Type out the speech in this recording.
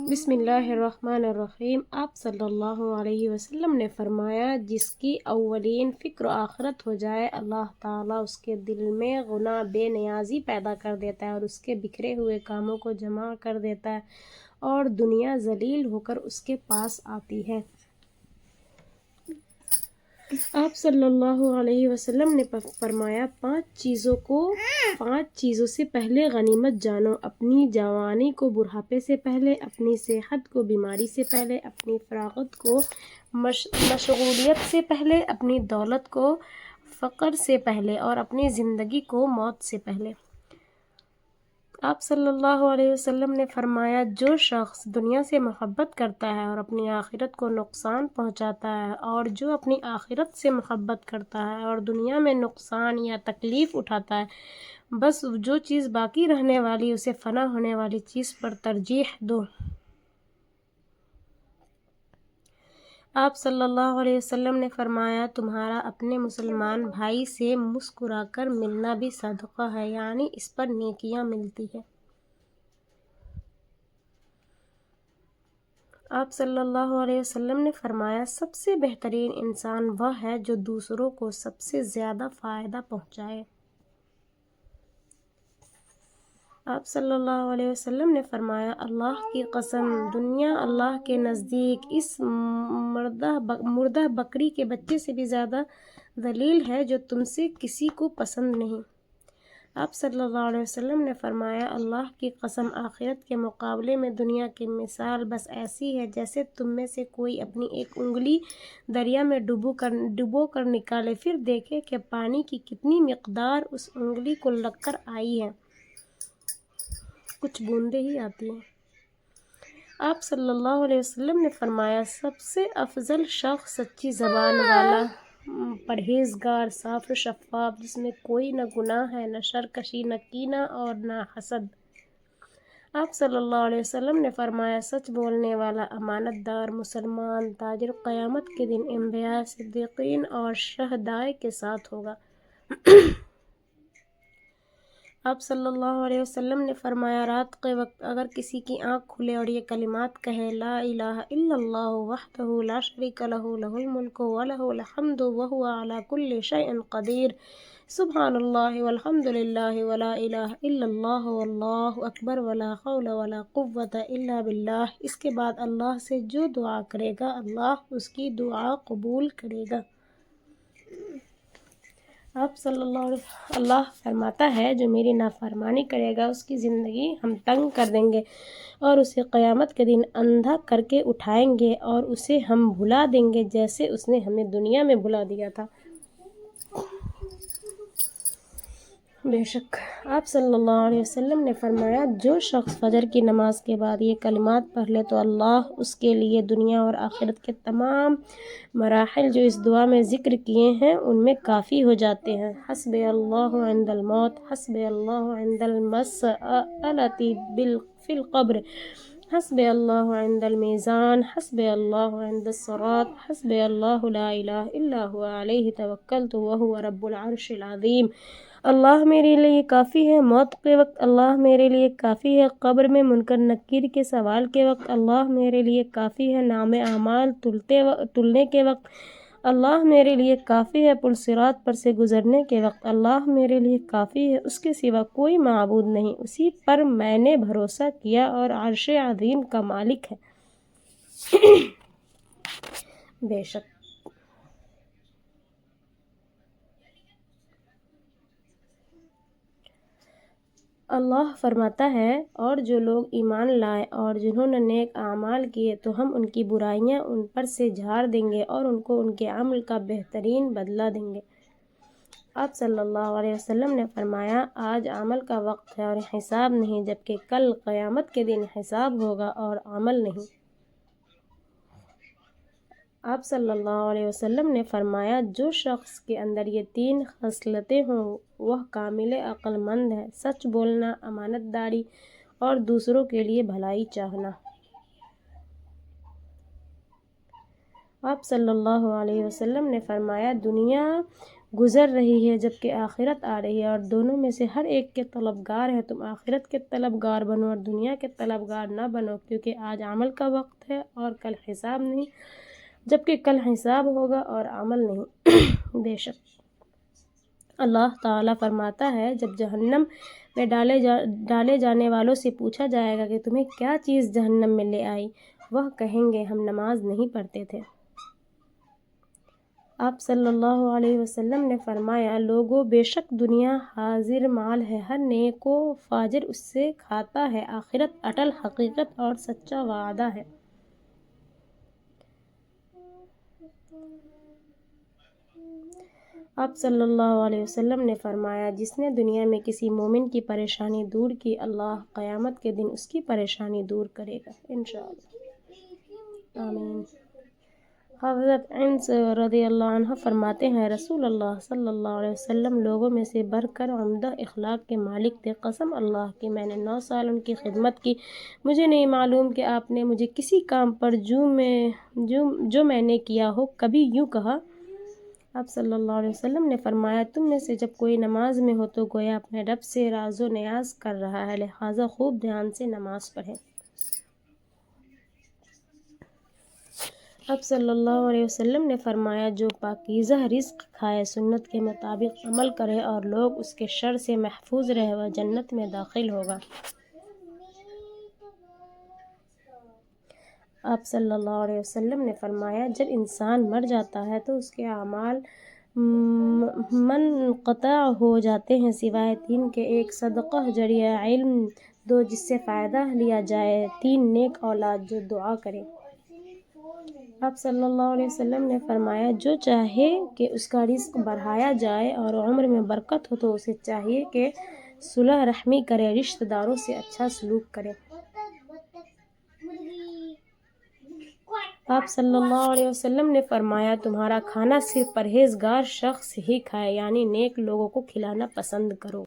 بسم اللہ الرحمن الرحیم۔ آپ صلی اللہ علیہ وسلم نے فرمایا، جس کی اولین فکر آخرت ہو جائے، اللہ تعالیٰ اس کے دل میں غنا بے نیازی پیدا کر دیتا ہے اور اس کے بکھرے ہوئے کاموں کو جمع کر دیتا ہے اور دنیا ذلیل ہو کر اس کے پاس آتی ہے۔ آپ صلی اللہ علیہ وسلم نے فرمایا، پانچ چیزوں سے پہلے غنیمت جانو: اپنی جوانی کو بڑھاپے سے پہلے، اپنی صحت کو بیماری سے پہلے، اپنی فراغت کو مشغولیت سے پہلے، اپنی دولت کو فقر سے پہلے اور اپنی زندگی کو موت سے پہلے۔ آپ صلی اللہ علیہ وسلم نے فرمایا، جو شخص دنیا سے محبت کرتا ہے اور اپنی آخرت کو نقصان پہنچاتا ہے، اور جو اپنی آخرت سے محبت کرتا ہے اور دنیا میں نقصان یا تکلیف اٹھاتا ہے، بس جو چیز باقی رہنے والی اسے فنا ہونے والی چیز پر ترجیح دو۔ آپ صلی اللہ علیہ وسلم نے فرمایا، تمہارا اپنے مسلمان بھائی سے مسکرا کر ملنا بھی صدقہ ہے، یعنی اس پر نیکیاں ملتی ہیں۔ آپ صلی اللہ علیہ وسلم نے فرمایا، سب سے بہترین انسان وہ ہے جو دوسروں کو سب سے زیادہ فائدہ پہنچائے۔ آپ صلی اللہ علیہ وسلم نے فرمایا، اللہ کی قسم، دنیا اللہ کے نزدیک اس مردہ بکری کے بچے سے بھی زیادہ ذلیل ہے جو تم سے کسی کو پسند نہیں۔ آپ صلی اللہ علیہ وسلم نے فرمایا، اللہ کی قسم، آخرت کے مقابلے میں دنیا کی مثال بس ایسی ہے جیسے تم میں سے کوئی اپنی ایک انگلی دریا میں ڈبو کر نکالے، پھر دیکھے کہ پانی کی کتنی مقدار اس انگلی کو لگ کر آئی ہے، کچھ بوندیں ہی آتی ہیں۔ آپ صلی اللہ علیہ وسلم نے فرمایا، سب سے افضل شخص سچی زبان والا، پرہیزگار، صاف و شفاف، جس میں کوئی نہ گناہ ہے، نہ سرکشی، نہ کینہ اور نہ حسد۔ آپ صلی اللہ علیہ وسلم نے فرمایا، سچ بولنے والا، امانت دار، مسلمان، تاجر قیامت کے دن انبیاء، صدیقین اور شہداء کے ساتھ ہوگا۔ آپ صلی اللہ علیہ وسلم نے فرمایا، رات کے وقت اگر کسی کی آنکھ کھلے اور یہ کلمات کہے، لا الہ الا اللہ وحدہ لا شریک لہ، لہ الملک ولہ الحمد وہو علی کل شیء قدیر، سبحان اللہ والحمد للہ ولا الہ الا اللہ واللہ اکبر ولا حول ولا قوۃ الا باللہ، اس کے بعد اللہ سے جو دعا کرے گا اللہ اس کی دعا قبول کرے گا۔ آپ صلی اللہ علیہ وسلم، اللہ فرماتا ہے، جو میری نافرمانی کرے گا اس کی زندگی ہم تنگ کر دیں گے اور اسے قیامت کے دن اندھا کر کے اٹھائیں گے اور اسے ہم بھلا دیں گے جیسے اس نے ہمیں دنیا میں بھلا دیا تھا۔ بے شک آپ صلی اللہ علیہ وسلم نے فرمایا، جو شخص فجر کی نماز کے بعد یہ کلمات پڑھ لے تو اللہ اس کے لیے دنیا اور آخرت کے تمام مراحل جو اس دعا میں ذکر کیے ہیں ان میں کافی ہو جاتے ہیں۔ حسبی اللہ عند الموت، حسبی اللہ عند المسألۃ فی القبر، حسبی اللہ عند المیزان، حسبی اللہ عند الصراط، حسبی اللہ لا الہ الا هو علیہ توکلت وہو رب العرش العظیم۔ اللہ میرے لیے کافی ہے موت کے وقت، اللہ میرے لیے کافی ہے قبر میں منکر نکیر کے سوال کے وقت، اللہ میرے لیے کافی ہے نام اعمال تلنے کے وقت، اللہ میرے لیے کافی ہے پل صراط پر سے گزرنے کے وقت، اللہ میرے لیے کافی ہے، اس کے سوا کوئی معبود نہیں، اسی پر میں نے بھروسہ کیا اور عرش عظیم کا مالک ہے۔ بے شک اللہ فرماتا ہے، اور جو لوگ ایمان لائے اور جنہوں نے نیک اعمال کیے تو ہم ان کی برائیاں ان پر سے جھاڑ دیں گے اور ان کو ان کے عمل کا بہترین بدلہ دیں گے۔ آپ صلی اللہ علیہ وسلم نے فرمایا، آج عمل کا وقت ہے اور حساب نہیں، جبکہ کل قیامت کے دن حساب ہوگا اور عمل نہیں۔ آپ صلی اللہ علیہ وسلم نے فرمایا، جو شخص کے اندر یہ تین خصلتیں ہوں وہ کامل عقل مند ہے: سچ بولنا، امانت داری اور دوسروں کے لیے بھلائی چاہنا۔ آپ صلی اللہ علیہ وسلم نے فرمایا، دنیا گزر رہی ہے جبکہ آخرت آ رہی ہے، اور دونوں میں سے ہر ایک کے طلبگار ہیں۔ تم آخرت کے طلبگار بنو اور دنیا کے طلبگار نہ بنو، کیونکہ آج عمل کا وقت ہے اور کل حساب نہیں، جبکہ کل حساب ہوگا اور عمل نہیں۔ بے شک اللہ تعالیٰ فرماتا ہے، جب جہنم میں ڈالے جانے والوں سے پوچھا جائے گا کہ تمہیں کیا چیز جہنم میں لے آئی، وہ کہیں گے ہم نماز نہیں پڑھتے تھے۔ آپ صلی اللہ علیہ وسلم نے فرمایا، لوگوں بے شک دنیا حاضر مال ہے، ہر نیک و فاجر اس سے کھاتا ہے، آخرت اٹل حقیقت اور سچا وعدہ ہے۔ آپ صلی اللہ علیہ وسلم نے فرمایا، جس نے دنیا میں کسی مومن کی پریشانی دور کی، اللہ قیامت کے دن اس کی پریشانی دور کرے گا انشاءاللہ، آمین۔ حضرت انس رضی اللہ عنہ فرماتے ہیں، رسول اللہ صلی اللہ علیہ وسلم لوگوں میں سے بڑھ کر عمدہ اخلاق کے مالک تھے، قسم اللہ کی میں نے 9 سال ان کی خدمت کی، مجھے نہیں معلوم کہ آپ نے مجھے کسی کام پر جو میں نے کیا ہو کبھی یوں کہا۔ آپ صلی اللہ علیہ وسلم نے فرمایا، تم میں سے جب کوئی نماز میں ہو تو گویا اپنے رب سے راز و نیاز کر رہا ہے، لہٰذا خوب دھیان سے نماز پڑھیں۔ آپ صلی اللہ علیہ وسلم نے فرمایا، جو پاکیزہ رزق کھائے، سنت کے مطابق عمل کرے اور لوگ اس کے شر سے محفوظ رہے، وہ جنت میں داخل ہوگا۔ آپ صلی اللہ علیہ وسلم نے فرمایا، جب انسان مر جاتا ہے تو اس کے اعمال منقطع ہو جاتے ہیں سوائے 3 کے، ایک صدقہ جاریہ، علم 2 جس سے فائدہ لیا جائے، 3 نیک اولاد جو دعا کرے۔ آپ صلی اللہ علیہ وسلم نے فرمایا، جو چاہے کہ اس کا رزق بڑھایا جائے اور عمر میں برکت ہو تو اسے چاہیے کہ صلح رحمی کرے، رشتہ داروں سے اچھا سلوک کرے۔ آپ صلی اللہ علیہ وسلم نے فرمایا، تمہارا کھانا صرف پرہیزگار شخص ہی کھائے، یعنی نیک لوگوں کو کھلانا پسند کرو۔